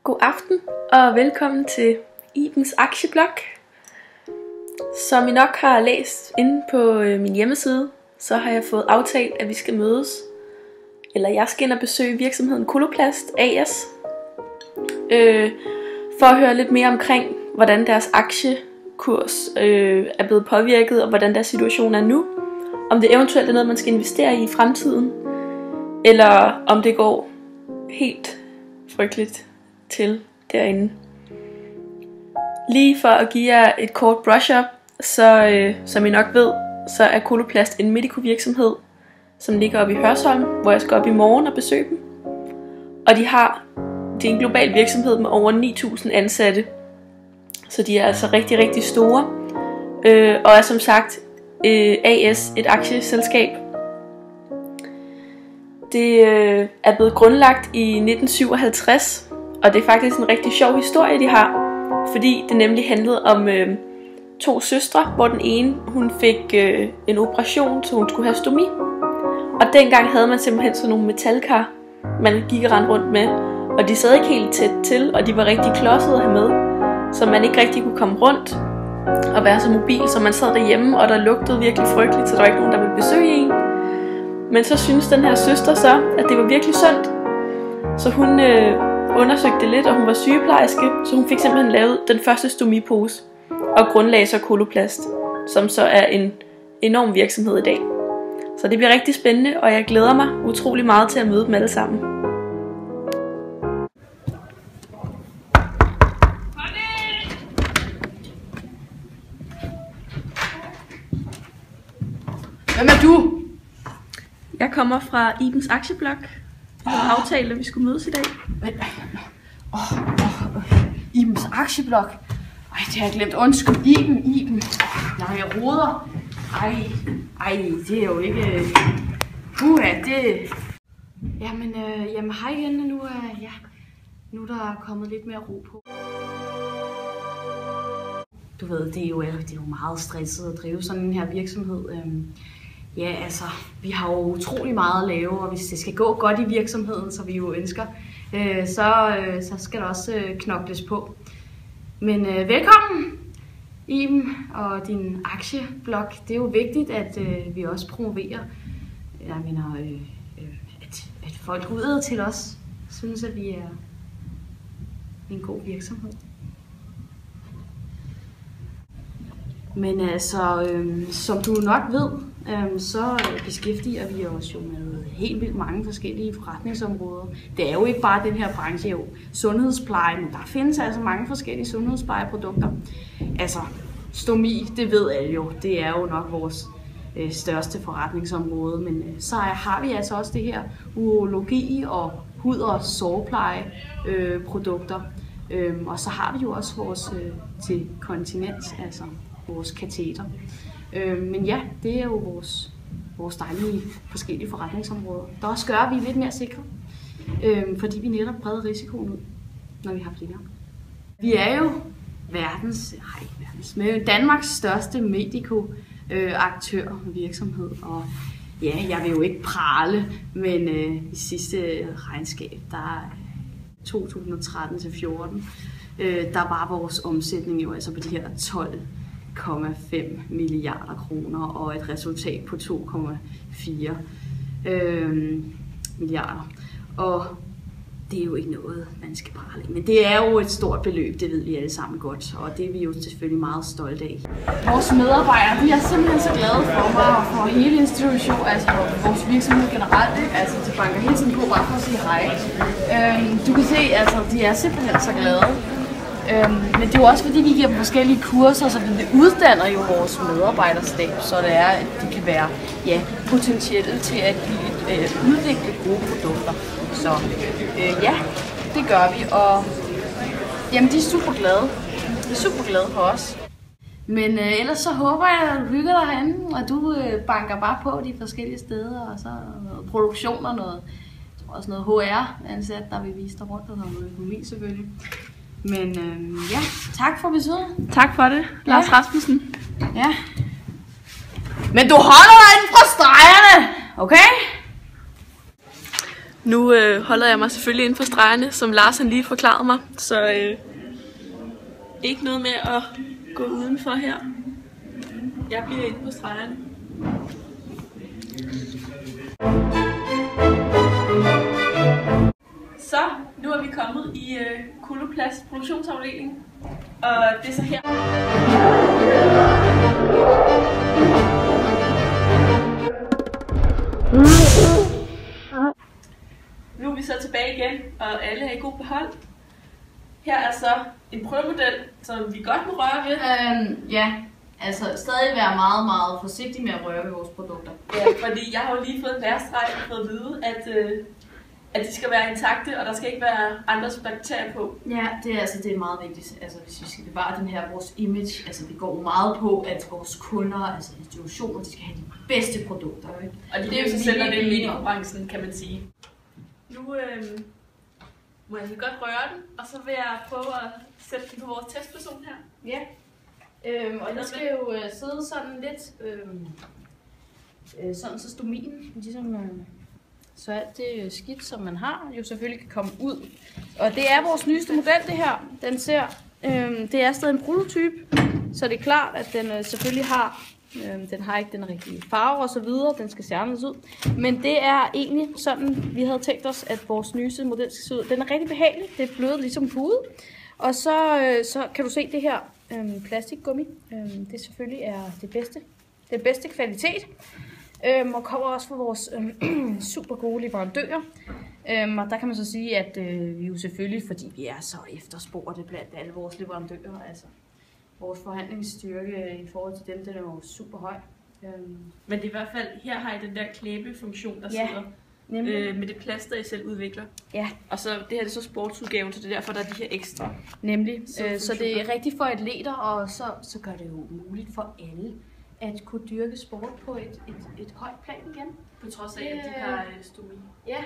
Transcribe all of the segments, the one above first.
God aften og velkommen til Ibens Aktieblog. Som I nok har læst inde på min hjemmeside, så har jeg fået aftalt, at vi skal mødes, eller jeg skal ind og besøge virksomheden Coloplast AS, for at høre lidt mere omkring, hvordan deres aktiekurs er blevet påvirket, og hvordan deres situation er nu. Om det eventuelt er noget, man skal investere i fremtiden, eller om det går helt frygteligt til derinde. Lige for at give jer et kort brush-up, så som I nok ved, så er Coloplast en medico-virksomhed, som ligger oppe i Hørsholm, hvor jeg skal op i morgen og besøge dem. Og det er en global virksomhed med over 9.000 ansatte, så de er altså rigtig, rigtig store, og er som sagt AS, et aktieselskab. Det er blevet grundlagt i 1957, og det er faktisk en rigtig sjov historie, de har, fordi det nemlig handlede om to søstre, hvor den ene hun fik en operation, så hun skulle have stomi. Og dengang havde man simpelthen sådan nogle metalkar, man gik og rendte rundt med, og de sad ikke helt tæt til, og de var rigtig klodsede at have med, så man ikke rigtig kunne komme rundt og være så mobil, så man sad derhjemme, og der lugtede virkelig frygteligt, så der var ikke nogen, der ville besøge en. Men så synes den her søster så, at det var virkelig sundt, så hun undersøgte det lidt, og hun var sygeplejerske, så hun fik simpelthen lavet den første stomipose, og grundlagde så Coloplast, som så er en enorm virksomhed i dag. Så det bliver rigtig spændende, og jeg glæder mig utrolig meget til at møde dem alle sammen. Hvem er du? Jeg kommer fra Ibens Aktieblog. Vi havde aftalt, at vi skulle mødes i dag. Ibens Aktieblog? Ej, det har jeg glemt. Undskyld, Iben. Jeg roder. Ej, det er jo ikke... det... Jamen, hej igen. Nu er der kommet lidt mere ro på. Du ved, det er jo meget stresset at drive sådan en her virksomhed. Ja, altså, vi har jo utrolig meget at lave, og hvis det skal gå godt i virksomheden, så vi jo ønsker, så skal der også knokles på. Men velkommen, Iben, og din aktieblog. Det er jo vigtigt, at vi også promoverer, at folk udad til os synes, at vi er en god virksomhed. Men altså, som du nok ved, så beskæftiger vi os jo med helt vildt mange forskellige forretningsområder. Det er jo ikke bare den her branche, jo sundhedspleje, men der findes altså mange forskellige sundhedsplejeprodukter. Altså, stomi, det ved alle jo, det er jo nok vores største forretningsområde, men så har vi altså også det her urologi og hud- og sårplejeprodukter. Og så har vi jo også vores til kontinens, altså vores kateter. Men ja, det er jo vores dejlige forskellige forretningsområder, der også gør, at vi er lidt mere sikre, fordi vi netop breder risikoen ud, når vi har flere. Vi er jo Danmarks største medico-aktør og virksomhed, og ja, jeg vil jo ikke prale, men i sidste regnskab, der 2013 til 14, der var vores omsætning jo altså på de her 12,5 milliarder kroner og et resultat på 2,4 milliarder. Og det er jo ikke noget, man skal prale. Men det er jo et stort beløb, det ved vi alle sammen godt, og det er vi jo selvfølgelig meget stolte af. Vores medarbejdere, de er simpelthen så glade for mig og for hele institutionen, altså vores virksomhed generelt, ikke? Altså de banker hele tiden på bare for at sige hej. Du kan se, altså de er simpelthen så glade. Men det er jo også fordi, vi giver dem forskellige kurser, så det uddanner jo vores medarbejderstab, så det er, at de kan være potentielle til at udvikle gode produkter. Så ja, det gør vi, og jamen, de er super glade. De er super glade for os. Men ellers så håber jeg, at du hygger dig herinde, og du banker bare på de forskellige steder, og så noget produktion og noget, også noget HR-ansat, der vil vise dig rundt, og noget økonomi selvfølgelig. Men ja, tak for besøget. Tak for det, Lars Rasmussen. Ja. Men du holder dig inden fra stregerne, okay? Nu holder jeg mig selvfølgelig inden for stregerne, som Lars han lige forklarede mig, så ikke noget med at gå udenfor her. Jeg bliver inde på stregerne. Så nu er vi kommet i Coloplast produktionsafdeling, og det er så her. Nu er vi så tilbage igen, og alle er i god behold. Her er så en prøvemodel, som vi godt må røre ved. Ja, altså stadig være meget, meget forsigtig med at røre ved vores produkter. Ja, fordi jeg har jo lige fået en lærestreg og fået at vide, at de skal være intakte, og der skal ikke være andres bakterier på. Ja, det er meget vigtigt. Altså hvis vi skal bevare den her vores image, altså det går meget på, at vores kunder, altså institutioner, de skal have de bedste produkter. Ikke? Og det er jo så selv, det er mediebranchen, kan man sige. Nu må jeg godt røre den, og så vil jeg prøve at sætte den på vores testperson her. Ja, og den skal jo sidde sådan lidt, sådan så stomien, ligesom, så alt det skidt, som man har, jo selvfølgelig kan komme ud. Og det er vores nyeste model, det her. Den ser, det er stadig en prototype, så det er klart, at den selvfølgelig har, den har ikke den rigtige farve og så videre, den skal se anderledes ud. Men det er egentlig sådan, vi havde tænkt os, at vores nyeste model skal se ud. Den er rigtig behagelig, det er blødt ligesom pude. Og så kan du se det her plastikgummi. Det selvfølgelig er det bedste. Den bedste kvalitet. Og kommer også fra vores super gode leverandører. Og der kan man så sige, at vi jo selvfølgelig, fordi vi er så efterspurgte blandt alle vores leverandører, altså vores forhandlingsstyrke i forhold til dem, den er jo super høj. Men det er i hvert fald, her har I den der klæbefunktion, der ja, sidder med det plaster, I selv udvikler. Ja. Og så det her det er så sportsudgaven, så det er derfor, der er de her ekstra. Nemlig. Så det er rigtigt for atleter, og så gør det jo muligt for alle at kunne dyrke sport på et højt plan igen. På trods af, at de har stomi. Ja,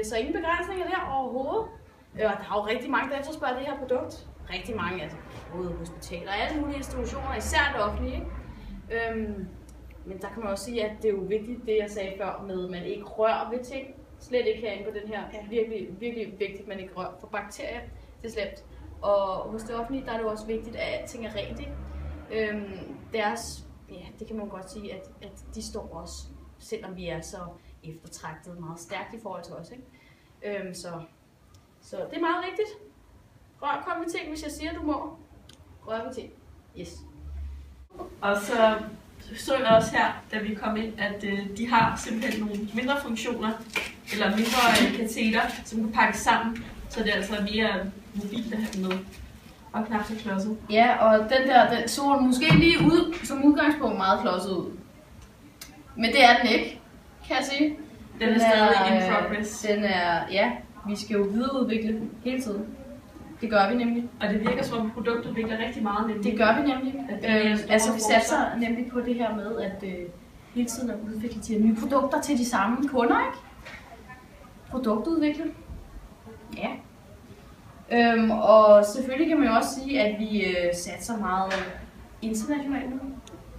så ingen begrænsninger der overhovedet. Og der er jo rigtig mange, der efterspørger det her produkt. Rigtig mange, altså både hospitaler og alle mulige institutioner, især det offentlige. Ikke? Men der kan man også sige, at det er jo vigtigt, det jeg sagde før, med at man ikke rører ved ting. Slet ikke herinde på den her. Ja. Virkelig, virkelig vigtigt, at man ikke rører for bakterier. Det er slemt. Og hos det offentlige, der er det også vigtigt, at alting er rent. Det kan man godt sige, at de står også, selvom vi er så eftertragtet, meget stærkt i forhold til os. Ikke? Så det er meget vigtigt. Rør kun ved ting, hvis jeg siger, du må. Rør ved ting. Yes. Og så jeg også her, da vi kom ind, at de har simpelthen nogle mindre funktioner, eller mindre kateter, som kan pakkes sammen, så det er altså mere mobilt at have med. Og knap så klodset. Ja, og den så måske lige ud som udgangspunkt meget klodset ud. Men det er den ikke, kan jeg sige. Den er stadig in progress. Ja, vi skal jo videreudvikle hele tiden. Det gør vi nemlig. Og det virker som om produktudvikler rigtig meget nemlig. Det gør vi nemlig. Altså vi satser nemlig på det her med, at hele tiden at udvikle de her nye produkter til de samme kunder, ikke? Produktudvikle. Ja. Og selvfølgelig kan man jo også sige, at vi satser meget internationalt nu.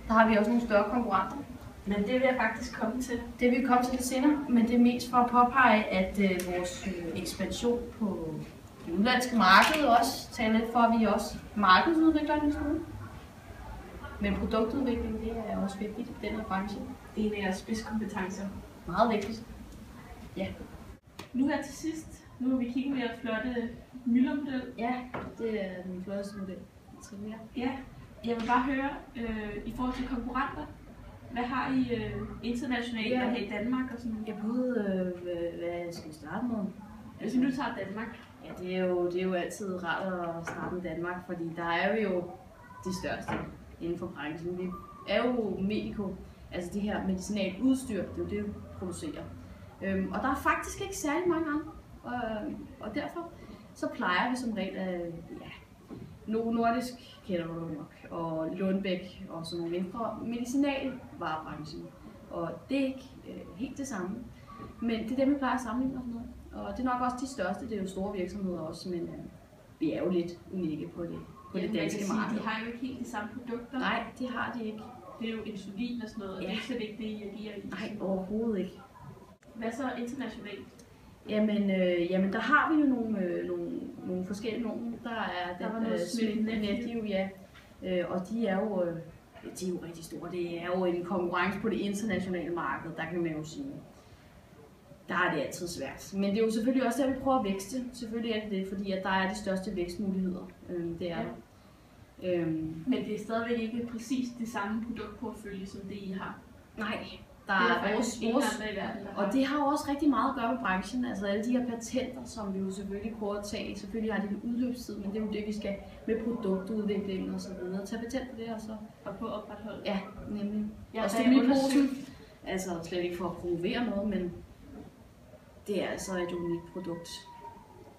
Der har vi også nogle større konkurrenter. Men det vil jeg faktisk komme til. Det vil vi komme til lidt senere, men det er mest for at påpege, at vores ekspansion på det udenlandske marked også tager lidt for, at vi også markedsudvikler en smule. Men produktudvikling, det er også vigtigt i den her branche. Det er en af jeres spidskompetencer. Meget vigtigt. Ja. Nu her til sidst, nu har vi kigget med jeres flotte Müller-model. Ja, det er min flotteste model. Ja, jeg vil bare høre, i forhold til konkurrenter, hvad har I internationalt, hvad har I Danmark og sådan noget? Jeg både, hvad skal vi starte med? Hvis vi nu tager Danmark. Ja, det er jo altid rart at starte med Danmark, fordi der er vi jo de største inden for branchen. Vi er jo Medico, altså det her medicinalt udstyr, det er jo det, vi producerer. Og der er faktisk ikke særlig mange andre, og derfor så plejer vi som regel at, Novo Nordisk kender du nok, og Lundbeck og sådan nogle inden for medicinalvarebranchen. Og det er ikke helt det samme, men det er dem, vi plejer at sammenligne os med. Og det er nok også de største, det er jo store virksomheder også, men vi er jo lidt unikke på det danske marked. De har jo ikke helt de samme produkter. Nej, det har de ikke. Det er jo insulin og sådan noget, og det er slet ikke det, I agerer i. Nej, overhovedet ikke. Hvad så internationalt? Jamen der har vi jo nogle forskellige nogle. Der er den Smith & Nephew, ja. Og de er jo rigtig store. Det er jo en konkurrence på det internationale marked, der kan man jo sige. Der er det altid svært. Men det er jo selvfølgelig også der, vi prøver at vækste. Selvfølgelig er det, fordi at der er de største vækstmuligheder. Det er der. Men det er stadigvæk ikke præcis det samme produktportfølje, som det I har. Nej, der er vores og det har jo også rigtig meget at gøre med branchen. Altså alle de her patenter, som vi jo selvfølgelig prøver at tage. Selvfølgelig har det en udløbstid, men det er jo det, vi skal med produktudvikling og så videre. Tage patent på det og så. Og på opretholde. Ja, nemlig. Og stomiposen. Altså slet ikke for at promovere noget, men det er altså et unikt produkt.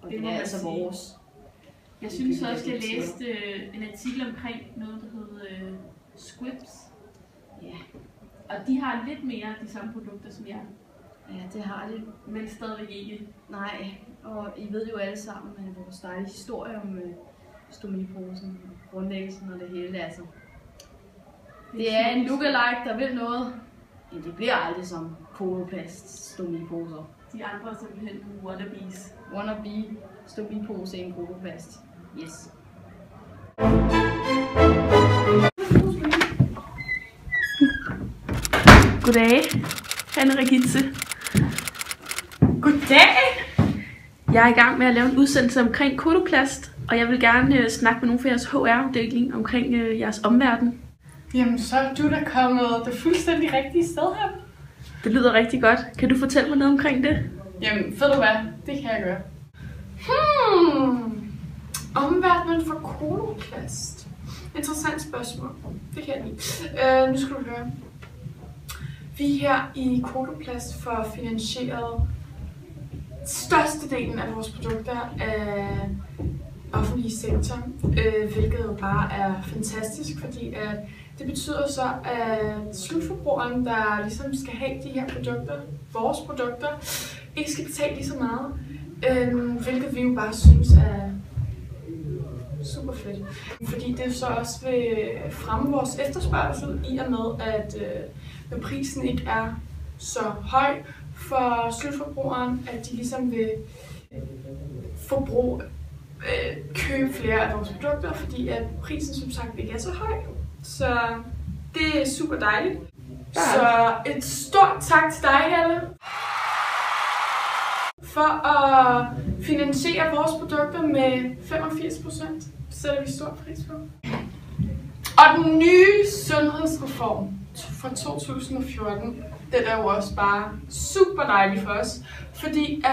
Og det er altså vores. Jeg synes også, jeg læste en artikel omkring noget, der hedder Squibs. Ja. Og de har lidt mere de samme produkter som jeg. Ja, det har de. Men stadigvæk ikke. Nej, og I ved jo alle sammen, at vores dejlige historie om stomiposen, grundlæggelsen og det hele. Altså. Det er en lookalike, der vil noget. Men det bliver aldrig som Coloplast stomiposer. De andre er simpelthen wannabes. Wannabe stomipose i en Coloplast. Yes. Goddag, Anne Regitze. Goddag! Jeg er i gang med at lave en udsendelse omkring Coloplast, og jeg vil gerne snakke med nogle fra jeres HR-afdeling omkring jeres omverden. Jamen, så er du da kommet det fuldstændig rigtige sted her. Det lyder rigtig godt. Kan du fortælle mig noget omkring det? Jamen, ved du hvad? Det kan jeg gøre. Omverdenen for Coloplast. Interessant spørgsmål. Det kan jeg lide. Nu skal du høre. Vi her i Coloplast får finansieret størstedelen af vores produkter af offentlige sektor, hvilket jo bare er fantastisk, fordi at det betyder så, at slutforbrugeren, der ligesom skal have de her produkter, vores produkter, ikke skal betale lige så meget, hvilket vi jo bare synes er super fedt. Fordi det så også vil fremme vores efterspørgsel i og med, at når prisen ikke er så høj for slutforbrugeren, at de ligesom vil købe flere af vores produkter, fordi at prisen som sagt ikke er så høj. Så det er super dejligt. Så et stort tak til dig, Helle, for at finansiere vores produkter med 85%. Sætter vi stor pris på. Og den nye sundhedsreform fra 2014, den er jo også bare super dejlig for os, fordi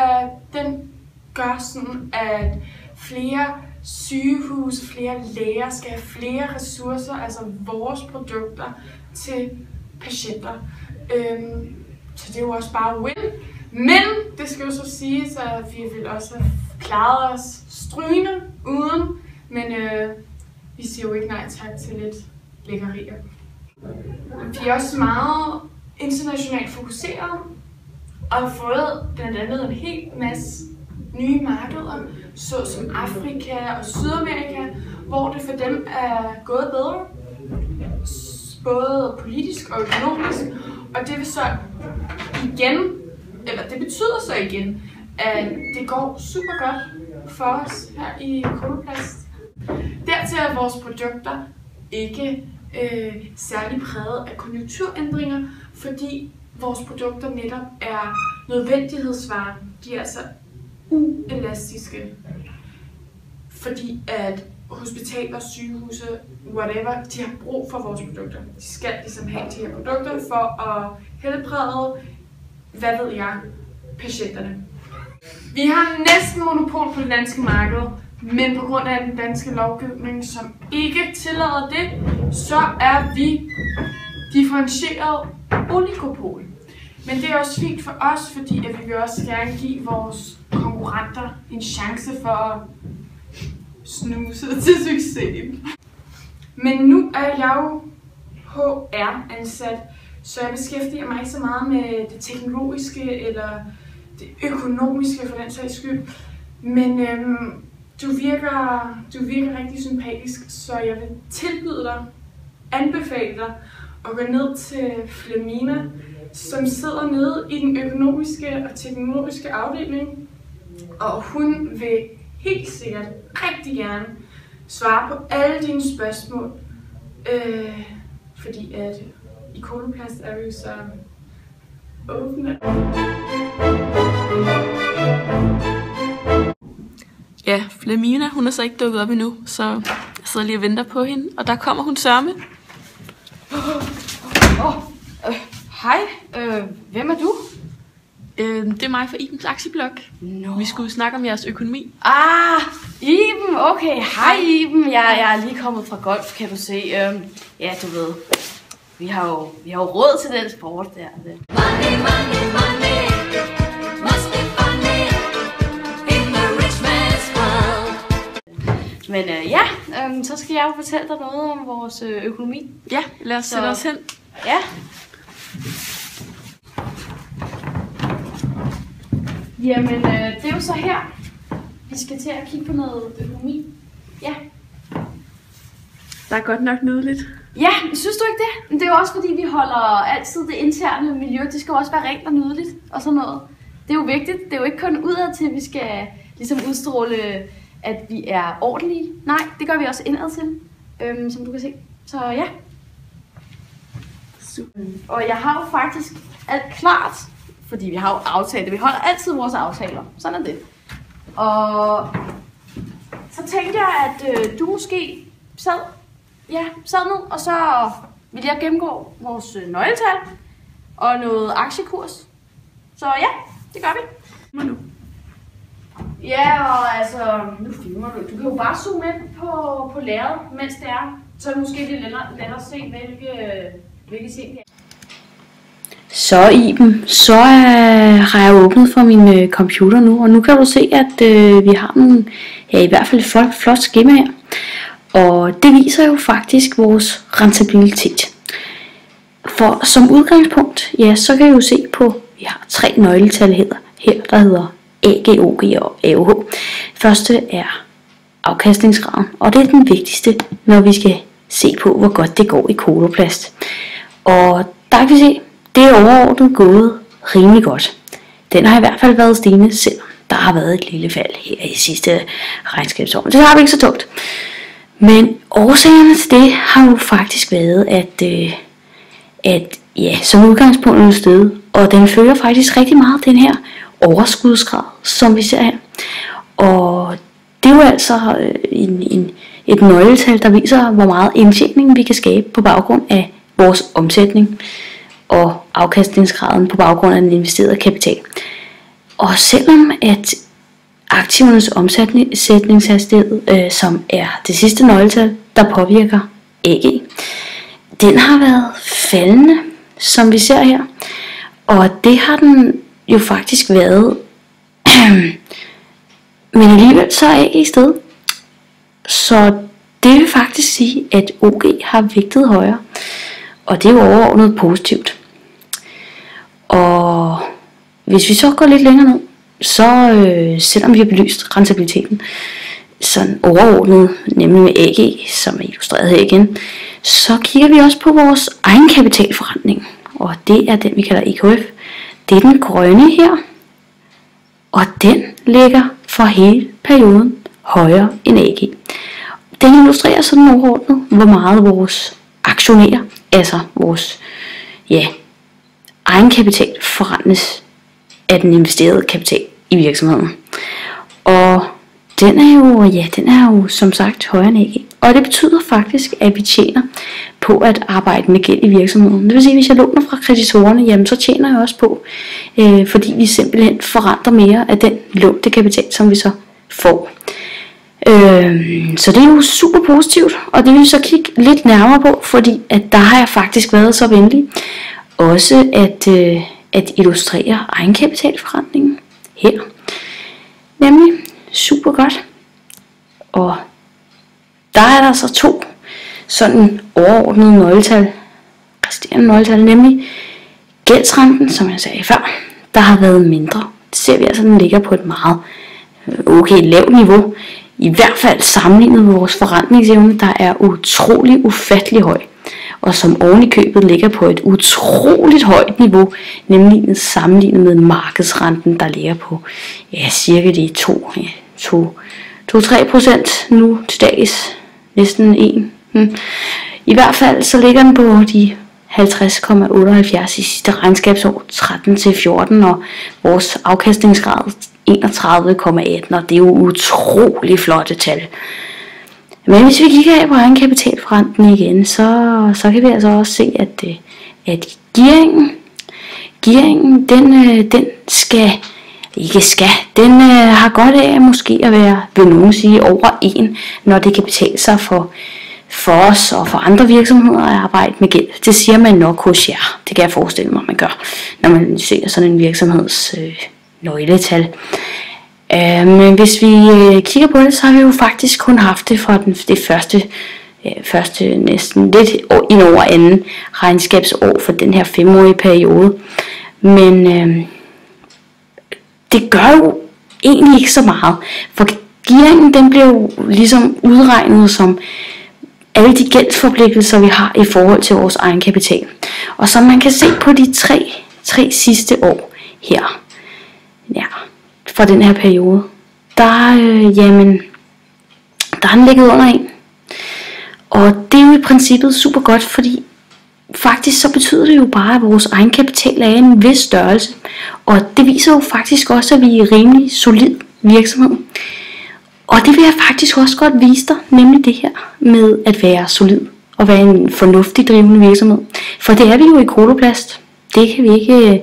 den gør sådan, at flere sygehuse, flere læger skal have flere ressourcer, altså vores produkter, til patienter. Så det er jo også bare win. Men det skal jo så siges, at vi vil også have klaret os strygende uden, men vi siger jo ikke nej tak til lidt lækkerier. Vi er også meget internationalt fokuseret og har fået blandt andet en hel masse nye markeder, såsom Afrika og Sydamerika, hvor det for dem er gået bedre, både politisk og økonomisk, og det vil så igen, eller det betyder så igen, at det går super godt for os her i Coloplast. Dertil er vores produkter ikke særlig præget af konjunkturændringer, fordi vores produkter netop er nødvendighedsvarer. De er altså uelastiske, fordi at hospitaler, sygehuse, whatever, de har brug for vores produkter. De skal ligesom have de her produkter for at helbrede, hvad ved jeg, patienterne. Vi har næsten monopol på det danske marked, men på grund af den danske lovgivning, som ikke tillader det, så er vi differentieret oligopol. Men det er også fint for os, fordi at vi vil også gerne give vores konkurrenter en chance for at snuse til succesen. Men nu er jeg jo HR-ansat, så jeg beskæftiger mig ikke så meget med det teknologiske eller det økonomiske for den sags skyld. Men du virker rigtig sympatisk, så jeg vil tilbyde dig, anbefale dig at gå ned til Flemina som sidder nede i den økonomiske og teknologiske afdeling. Og hun vil helt sikkert rigtig gerne svare på alle dine spørgsmål. Fordi at i Coloplast er vi jo så åbne. Ja, Flamina, hun er så ikke dukket op endnu, så jeg sidder lige og venter på hende. Og der kommer hun sørme. Hej, hvem er du? Det er mig fra Ibens Aktieblog. No. Vi skulle snakke om jeres økonomi. Iben, okay. Hej Iben, jeg er lige kommet fra golf, kan du se. Ja, du ved, vi har jo råd til den sport der. Money, money, money, must be funny in the rich man's world. Men så skal jeg jo fortælle dig noget om vores økonomi. Ja, lad os sætte os hen. Ja. Jamen, det er jo så her, vi skal til at kigge på noget økonomi. Ja. Der er godt nok nydeligt. Ja, synes du ikke det? Men det er jo også fordi, vi holder altid det interne miljø. Det skal jo også være rent og nydeligt og sådan noget. Det er jo vigtigt. Det er jo ikke kun udad til, at vi skal ligesom udstråle, at vi er ordentlige. Nej, det gør vi også indad til, som du kan se. Så ja. Super. Og jeg har jo faktisk alt klart, fordi vi har jo aftalt. Vi holder altid vores aftaler. Sådan er det. Og så tænkte jeg, at du måske sad ned, og så vil jeg gennemgå vores nøgletal og noget aktiekurs. Så ja, det gør vi. Nu. Ja, og altså, nu filmer du. Du kan jo bare zoome ind på lærredet, mens det er. Så er det måske lidt lettere at se, hvilke ting det er. Så Iben, så har jeg åbnet for min computer nu, og nu kan du se, at vi har nogle, i hvert fald et flot skema her. Og det viser jo faktisk vores rentabilitet. For som udgangspunkt, ja, så kan I jo se på, vi har 3 nøgletal her, der hedder AG, OG og AOH. Første er afkastningsgraden, og det er den vigtigste, når vi skal se på, hvor godt det går i Coloplast. Og der kan vi se, det er overordnet gået rimelig godt. Den har i hvert fald været stigende, selvom der har været et lille fald her i sidste regnskabsår. Det har vi ikke så tungt. Men årsagerne til det har jo faktisk været, at som udgangspunkt er det steget, og den følger faktisk rigtig meget den her overskudsgrad, som vi ser her. Og det er jo altså et nøgletal, der viser, hvor meget indtjening vi kan skabe på baggrund af vores omsætning og afkastningsgraden på baggrund af den investerede kapital. Og selvom at aktivernes omsætningshastighed, som er det sidste nøgletal, der påvirker AG, den har været faldende, som vi ser her. Og det har den jo faktisk været. Men alligevel så er AG i sted. Så det vil faktisk sige, at OG har vægtet højere. Og det er jo overordnet positivt. Og hvis vi så går lidt længere ned, så selvom vi har belyst rentabiliteten sådan overordnet, nemlig med AG, som er illustreret her igen, så kigger vi også på vores egenkapitalforrentning. Og det er den, vi kalder EKF. Det er den grønne her. Og den ligger for hele perioden højere end AG. Den illustrerer sådan overordnet, hvor meget vores aktionærer, altså vores egenkapital, forrentes af den investerede kapital i virksomheden. Og den er jo som sagt højere end AG. Og det betyder faktisk, at vi tjener på at arbejde med gæld i virksomheden. Det vil sige, at hvis jeg låner fra kreditorerne, jamen så tjener jeg også på, fordi vi simpelthen forrenter mere af den lånte kapital, som vi så får. Så det er jo super positivt, og det vil vi så kigge lidt nærmere på, fordi at der har jeg faktisk været så venlig også at illustrere egenkapitalforrentningen her. Nemlig super godt. Og der er der så 2 sådan overordnede nøgletal, resterende nøgletal, nemlig gældsrenten, som jeg sagde før, der har været mindre. Det ser vi altså, den ligger på et meget okay lavt niveau i hvert fald sammenlignet med vores forretningsevne, der er utrolig ufattelig høj, og som oven i købet ligger på et utroligt højt niveau, nemlig sammenlignet med markedsrenten, der ligger på cirka de 2-3% nu til dags, næsten 1. I hvert fald så ligger den på de 50,78 i sidste regnskabsår 13-14, og vores afkastningsgrad 31,18, og det er jo utrolig flotte tal. Men hvis vi kigger af på egenkapitalforrenten igen, så kan vi altså også se, at gearingen den har godt af måske at være, vil nogen sige, over 1, når det kan betale sig for os og for andre virksomheder at arbejde med gæld. Det siger man nok hos jer. Det kan jeg forestille mig, man gør, når man ser sådan en virksomheds nøgletal. Men hvis vi kigger på det, så har vi jo faktisk kun haft det fra det første næsten lidt ind over anden regnskabsår for den her 5-årige periode. Men det gør jo egentlig ikke så meget, for gearingen den bliver jo ligesom udregnet som alle de gældsforpligtelser, vi har i forhold til vores egenkapital. Og som man kan se på de tre sidste år her, fra den her periode, der har den ligget under 1. Og det er jo i princippet super godt, fordi faktisk så betyder det jo bare, at vores egenkapital er en vis størrelse. Og det viser jo faktisk også, at vi er rimelig solid virksomhed. Og det vil jeg faktisk også godt vise dig, nemlig det her med at være solid og være en fornuftig drivende virksomhed. For det er vi jo i Coloplast. Det kan vi ikke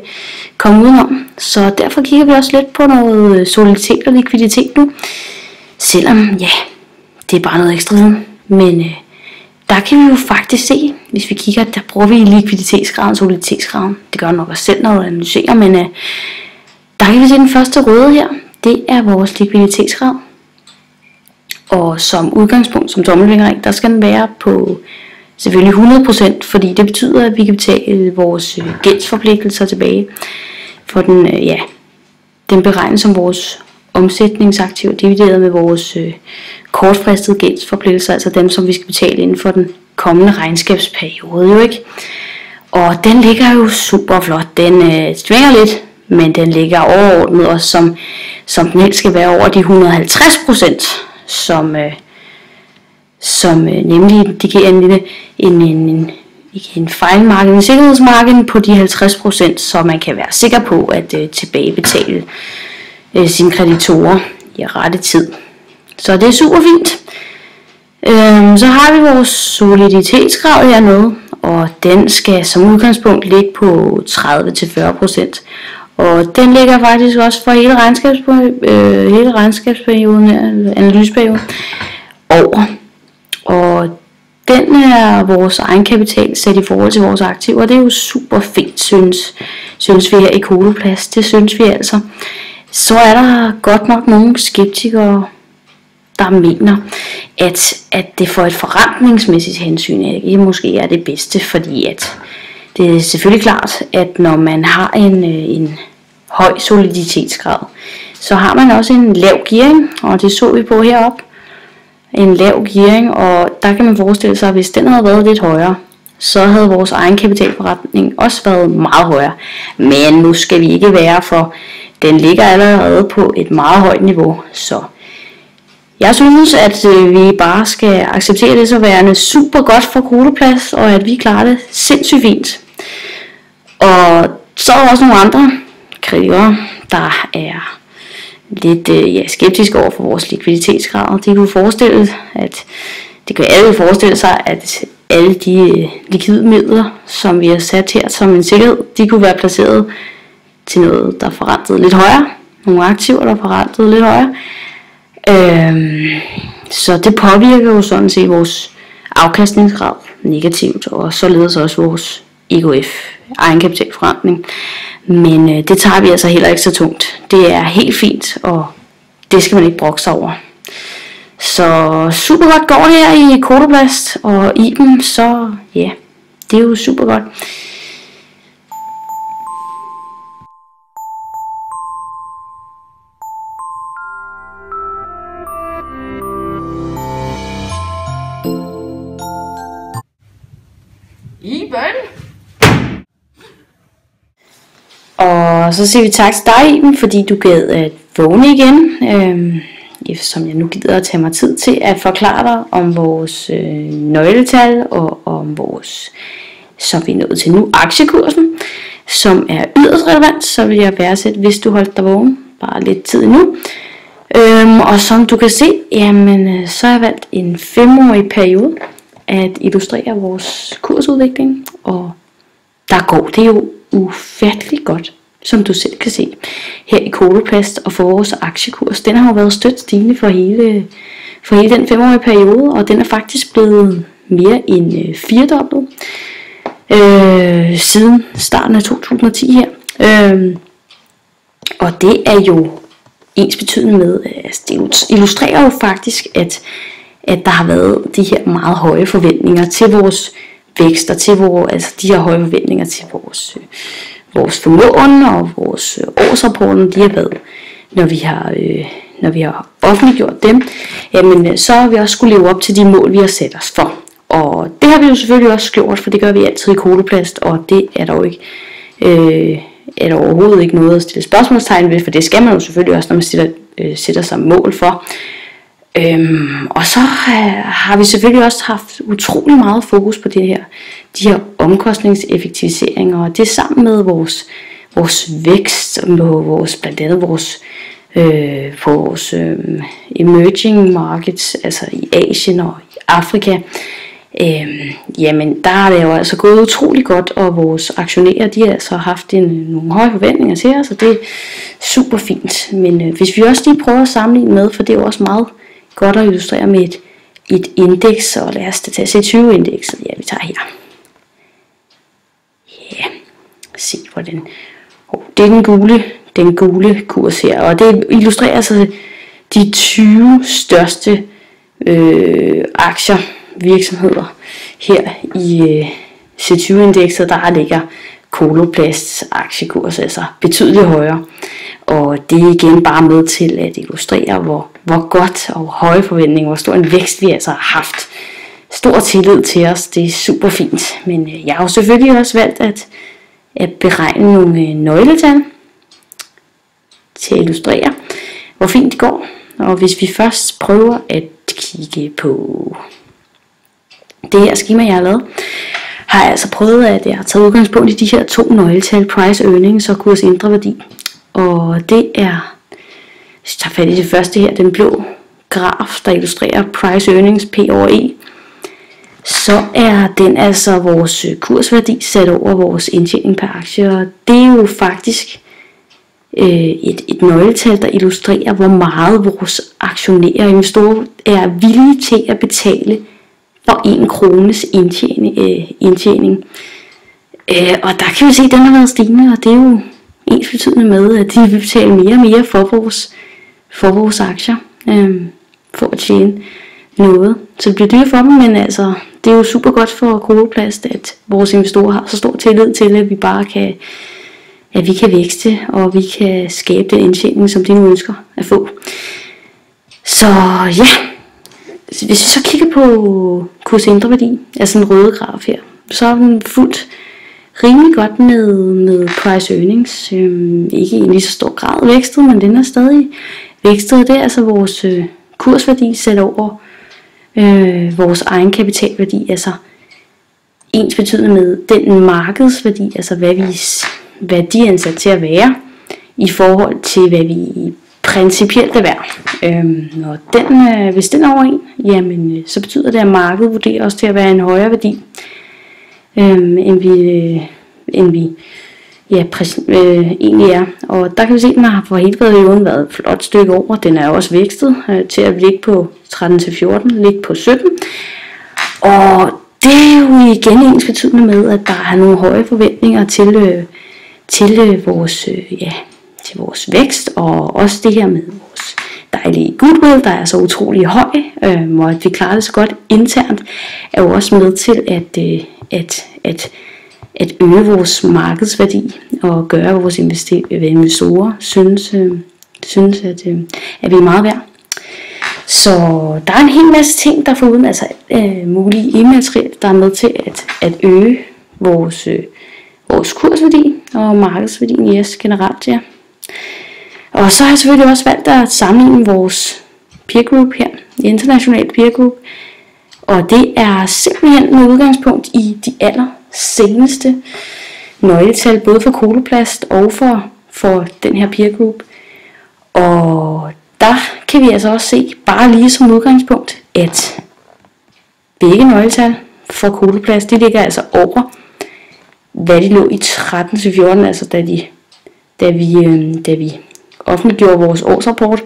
komme udenom. Så derfor kigger vi også lidt på noget soliditet og likviditet nu. Selvom, det er bare noget ekstra viden. Men der kan vi jo faktisk se, hvis vi kigger, der bruger vi likviditetsgraden og soliditetsgraden. Det gør nok os selv, når du analyserer, men der kan vi se den første røde her. Det er vores likviditetsgrad. Og som udgangspunkt, som tommelfingerregel, der skal den være på selvfølgelig 100%, fordi det betyder, at vi kan betale vores gældsforpligtelser tilbage. For den beregnes som vores omsætningsaktiv divideret med vores kortfristede gældsforpligtelser, altså dem, som vi skal betale inden for den kommende regnskabsperiode, jo ikke? Og den ligger jo super flot. Den svinger lidt, men den ligger overordnet også, som den helst skal være over de 150%, som nemlig indikerer en fejlmargin, en sikkerhedsmargin på de 50%, så man kan være sikker på at tilbagebetale sine kreditorer i rette tid. Så det er super fint. Så har vi vores soliditetsgrad hernede, og den skal som udgangspunkt ligge på 30-40%. Og den ligger faktisk også for hele regnskabsperioden, analyseperioden, over. Og den er vores egenkapital sat i forhold til vores aktiver, og det er jo super fint, synes vi her i Coloplast. Det synes vi altså. Så er der godt nok nogle skeptikere, der mener, at det for et forretningsmæssigt hensyn ikke måske er det bedste, fordi at det er selvfølgelig klart, at når man har en høj soliditetsgrad, så har man også en lav gearing, og det så vi på heroppe. En lav gearing, og der kan man forestille sig, at hvis den havde været lidt højere, så havde vores egenkapitalforretning også været meget højere. Men nu skal vi ikke være, for den ligger allerede på et meget højt niveau. Så jeg synes, at vi bare skal acceptere det så værende super godt for Coloplast, og at vi klarer det sindssygt fint. Og så er der også nogle andre kritikere, der er lidt skeptiske over for vores likviditetsgrad. De kunne forestille, alle forestille sig, at alle de likvide midler, som vi har sat her som en sikkerhed, de kunne være placeret til noget, der forrentede lidt højere. Nogle aktiver, der forrentede lidt højere. Så det påvirker jo sådan set vores afkastningsgrad negativt, og således også vores EGF, egenkapitalforrentning. Men det tager vi altså heller ikke så tungt. Det er helt fint, og det skal man ikke brokke sig over. Så super godt går det her i Coloplast, og i dem, så det er jo super godt. Og så siger vi tak til dig, Iben, fordi du gad at vågne igen. Eftersom jeg nu gider at tage mig tid til at forklare dig om vores nøgletal og om vores, så vi er nået til nu, aktiekursen, som er yderst relevant. Så vil jeg værdsætte, hvis du holdt dig vågen bare lidt tid endnu. Og som du kan se, jamen, så har jeg valgt en 5-årig periode at illustrere vores kursudvikling, og der går det jo ufatteligt godt, som du selv kan se her i Coloplast, og for vores aktiekurs. Den har jo været stødt stigende for hele den 5-årige periode, og den er faktisk blevet mere end 4-doblet siden starten af 2010 her. Og det er jo ensbetydende med, altså det illustrerer jo faktisk, at der har været de her meget høje forventninger til vores vækst, og til altså de her høje forventninger til vores formåen og vores årsrapporter, de har været, når vi har offentliggjort dem, jamen, så har vi også skulle leve op til de mål, vi har sat os for. Og det har vi jo selvfølgelig også gjort, for det gør vi altid i Coloplast, og det er der jo ikke, er der overhovedet ikke noget at stille spørgsmålstegn ved, for det skal man jo selvfølgelig også, når man sætter sig mål for. Og så har vi selvfølgelig også haft utrolig meget fokus på de her omkostningseffektiviseringer, og det sammen med vores vækst, og blandt andet vores emerging markets, altså i Asien og i Afrika. Jamen der er det jo altså gået utrolig godt, og vores aktionærer, de har altså haft nogle høje forventninger til os, og det er super fint. Men hvis vi også lige prøver at sammenligne med, for det er jo også meget godt at illustrere med et indeks, og lad os tage C20-indekset, ja, vi tager her. Ja, se hvordan, det er den gule kurs her, og det illustrerer altså de 20 største aktier, virksomheder her i C20-indekset, der ligger Coloplasts aktiekurs altså betydeligt højere. Og det er igen bare med til at illustrere, hvor godt og høje forventninger, hvor stor en vækst vi altså har haft. Stor tillid til os, det er super fint. Men jeg har jo selvfølgelig også valgt at beregne nogle nøgletal til at illustrere, hvor fint det går. Og hvis vi først prøver at kigge på det her schema, jeg har lavet, har jeg altså prøvet, at jeg har taget udgangspunkt i de her 2 nøgletal, price earnings og kurs indre værdi. Og det er, hvis jeg tager fat i det første her, den blå graf, der illustrerer price earnings, P over E, så er den altså vores kursværdi sat over vores indtjening per aktie. Og det er jo faktisk et nøgletal, der illustrerer, hvor meget vores aktionærer og investorer er villige til at betale for 1 krones indtjening. Og der kan vi se, at den har været stigende, og det er jo ensbetydende med, at de vil betale mere og mere for vores aktier, for at tjene noget. Så det bliver dyrt for dem, men altså, det er jo super godt for Coloplast, at vores investorer har så stor tillid til, at vi bare at vi kan vækste, og vi kan skabe den indtjening, som de nu ønsker at få. Så ja, hvis vi så kigger på kurs indre værdi, altså den røde graf her, så er den fuldt rimelig godt med price earnings. Ikke i en lige så stor grad vækstet, men den er stadig vækstet. Det er altså vores kursværdi sat over vores egen kapitalværdi, altså ensbetydende med den markedsværdi, altså hvad de er ansat til at være, i forhold til hvad vi principielt er værd. Og hvis den er over 1, jamen, så betyder det, at markedet vurderer os til at være en højere værdi, end vi egentlig er. Og der kan vi se, at den har for hele perioden været et flot stykke over. Den er også vækstet til at ligge på 13-14, ligge på 17. Og det er jo igen ensbetydende med, at der er nogle høje forventninger til vores vækst, og også det her med vores dejlige goodwill, der er så utrolig høj, og at vi klarer det så godt internt, er jo også med til at øge vores markedsværdi og gøre vores investorer synes at vi er meget værd. Så der er en hel masse ting, der foruden altså mulige immaterielle, der er med til at øge vores kursværdi, og markedsværdien yes generelt, ja. Og så har jeg selvfølgelig også valgt at sammenligne vores peer group her, internationalt peer group. Og det er simpelthen med udgangspunkt i de allerseneste nøgletal, både for Coloplast og for den her peer group. Og der kan vi altså også se, bare lige som udgangspunkt, at begge nøgletal for Coloplast, de ligger altså over, hvad de lå i 13-14, altså da vi offentliggjorde vores årsrapport.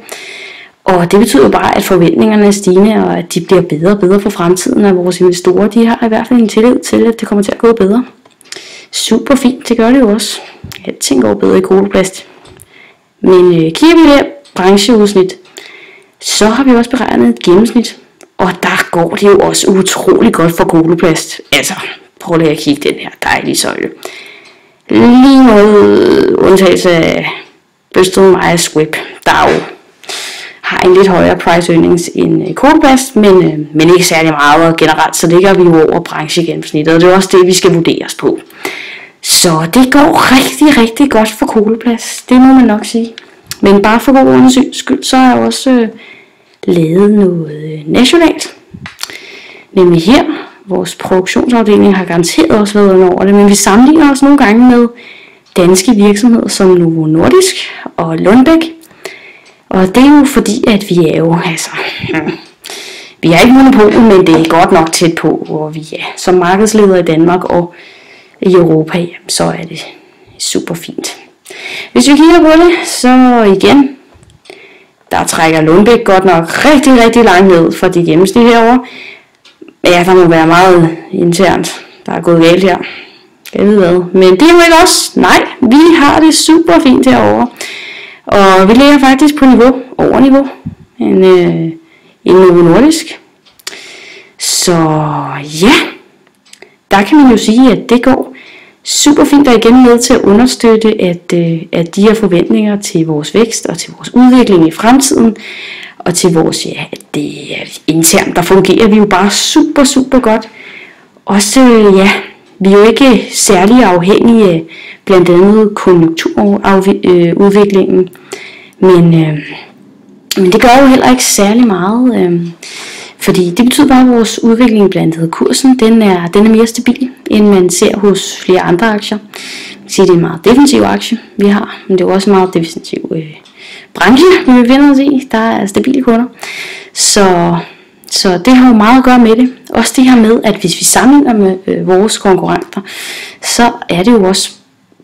Og det betyder bare, at forventningerne er stigende, og at de bliver bedre og bedre for fremtiden, og vores investorer, de har i hvert fald en tillid til, at det kommer til at gå bedre. Super fint, det gør det jo også. Alting går bedre i Coloplast. Men kigger vi her brancheudsnit, så har vi også beregnet et gennemsnit, og der går det jo også utrolig godt for Coloplast. Altså, prøv lige at kigge den her dejlige søjle. Lige noget undtagelse af Bristol Myers Squibb, der jo har en lidt højere price earnings end Coloplast, men ikke særlig meget, og generelt så ligger vi jo over branchegennemsnittet, og det er også det, vi skal vurderes på. Så det går rigtig, rigtig godt for Coloplast, det må man nok sige. Men bare for god ordens skyld, så har jeg også lavet noget nationalt. Nemlig her, vores produktionsafdeling har garanteret også været under over det, men vi sammenligner os nogle gange med danske virksomheder som Novo Nordisk og Lundbeck. Og det er jo fordi, at vi er jo, vi har ikke monopol, men det er godt nok tæt på, hvor vi er som markedsleder i Danmark og i Europa, så er det super fint. Hvis vi kigger på det, så igen, der trækker Lundbeck godt nok rigtig, rigtig langt ned for de gennemsnit herovre. Ja, der må være meget internt, der er gået galt her. Jeg ved hvad. Men det er jo ikke os. Nej, vi har det super fint herovre. Og vi ligger faktisk på over niveau, en Novo Nordisk. Så ja, der kan man jo sige, at det går super fint, og igen med til at understøtte, at de her forventninger til vores vækst og til vores udvikling i fremtiden, og til vores, at det er internt, der fungerer vi jo bare super, super godt. Også, vi er jo ikke særlig afhængige af blandt andet konjunkturudviklingen, men det gør jo heller ikke særlig meget, fordi det betyder bare, at vores udvikling blandt andet kursen, den er mere stabil, end man ser hos flere andre aktier. Man kan sige, det er en meget defensiv aktie, vi har, men det er jo også en meget defensiv branche, vi befinder os i. Der er stabile kunder, så det har jo meget at gøre med det. Også det her med, at hvis vi sammenligner med vores konkurrenter, så er det jo også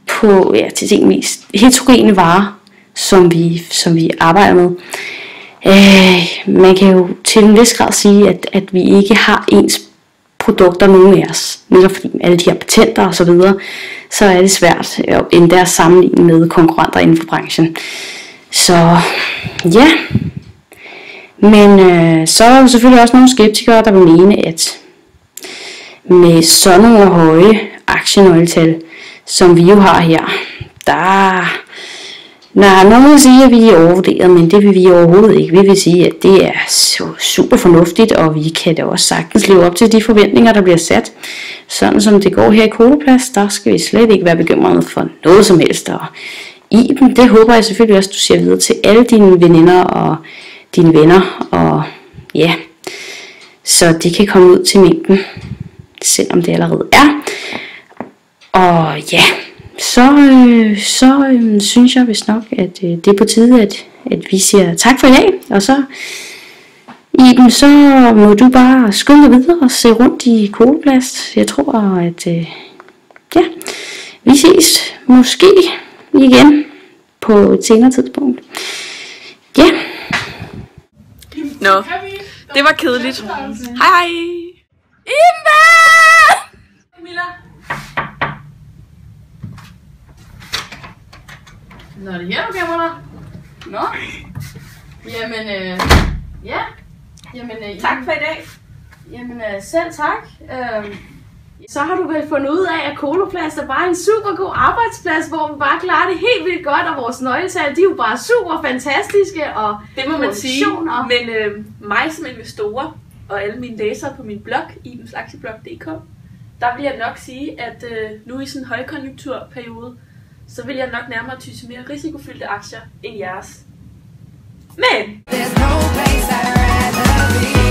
på til ting mest heterogene varer, som vi arbejder med. Man kan jo til en vis grad sige, at vi ikke har ens produkter, nogen af os. Netop fordi alle de her patenter og så videre, så er det svært endda at sammenligne med konkurrenter inden for branchen. Så ja, men så er der jo selvfølgelig også nogle skeptikere, der vil mene, at med sådan nogle høje aktienøgletal, som vi jo har her, nogen siger, at vi er overvurderet, men det vil vi overhovedet ikke. Vi vil sige, at det er super fornuftigt, og vi kan da også sagtens leve op til de forventninger, der bliver sat. Sådan som det går her i Coloplast, der skal vi slet ikke være bekymrede for noget som helst. Og Iben, det håber jeg selvfølgelig også, du siger videre til alle dine veninder og dine venner, og ja, så det kan komme ud til mængden, selvom det allerede er. Og ja, så synes jeg vist nok, at det er på tide, at vi siger tak for i dag. Og så, Iben, så må du bare skynde dig videre og se rundt i Coloplast. Jeg tror, at vi ses måske igen på et senere tidspunkt. Ja. Nå, det var kedeligt. Hej! Imba! Mila. Nå, det er her, du gemmer dig. Nå. Jamen, ja. Jamen, Tak for i dag. Jamen, selv tak. Så har du vel fundet ud af, at Coloplast er bare en super god arbejdsplads, hvor vi bare klarer det helt vildt godt, og vores nøgletal, de er jo bare super fantastiske, og Det må man sige, produktioner. men mig som investorer og alle mine læsere på min blog, ibensaktieblock.dk, der vil jeg nok sige, at nu i sådan en højkonjunkturperiode, så vil jeg nok nærmere ty til mere risikofyldte aktier end jeres. Men There's no place I'd rather be.